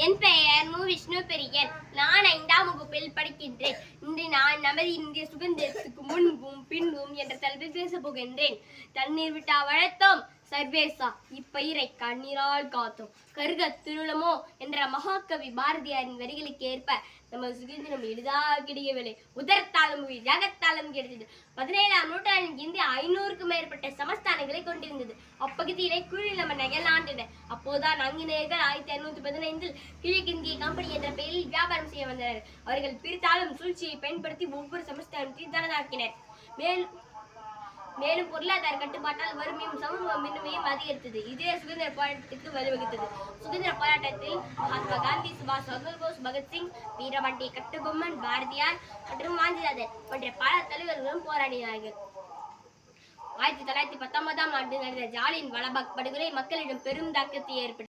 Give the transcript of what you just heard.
என் பெயர் மு. விஷ்ணு பெரியன். நான் 5ஆம் வகுப்பில் படிக்கின்றேன். இன்று நான் நமது இந்திய சுதந்திரத்துக்கு முன்பும் பின்பும் என்ற தலைப்பில் பேசப் போகின்றேன். தண்ணீர் விட்டா வளர்த்தோம் சர்வேசா, இப்பயிரை கண்ணீரால் காத்தோம், கருக திருளமோ என்ற மகாகவி பாரதியாரின் வரிகளுக்கு ஏற்ப நமது சுதந்திரம் எளிதாக கிடைக்கவில்லை. உதரத்தாலும் ஜகத்தாலும் கிடைத்தது. 17ஆம் நூற்றாண்டின் இந்தியா 500க்கும் மேற்பட்ட சமஸ்தானங்களை கொண்டிருந்தது. அப்பகுதியிலே குறுநில மன்னர்கள் ஆண்டனர். அப்போதான் ஆங்கிலேயர்கள் 1515இல் கிழக்கிந்திய கம்பெனி என்ற பெயரில் வியாபாரம் செய்ய வந்தனர். அவர்கள் பிரித்தாளும் சூழ்ச்சியை பயன்படுத்தி ஒவ்வொரு சமஸ்தானத்தையும் தனதாக்கினர். மேலும் பொருளாதார கட்டுப்பாட்டால் வறுமையும் சமூகமின்மையும் அதிகரித்தது. இதே சுதந்திர போராட்டத்துக்கு வழிவகுத்தது. சுதந்திர போராட்டத்தில் மகாத்மா காந்தி, சுபாஷ் சந்திர போஸ், பகத்சிங், வீரபாண்டிய கட்டபொம்மன், பாரதியார் மற்றும் வாஞ்சிநாதன் போன்ற பல தலைவர்களும் போராடினார்கள். 1919ஆம் ஆண்டு நடந்த ஜாலியன் வாலாபாக் படுகொலை மக்களிடம் பெரும் தாக்கத்தை ஏற்படுத்தியது.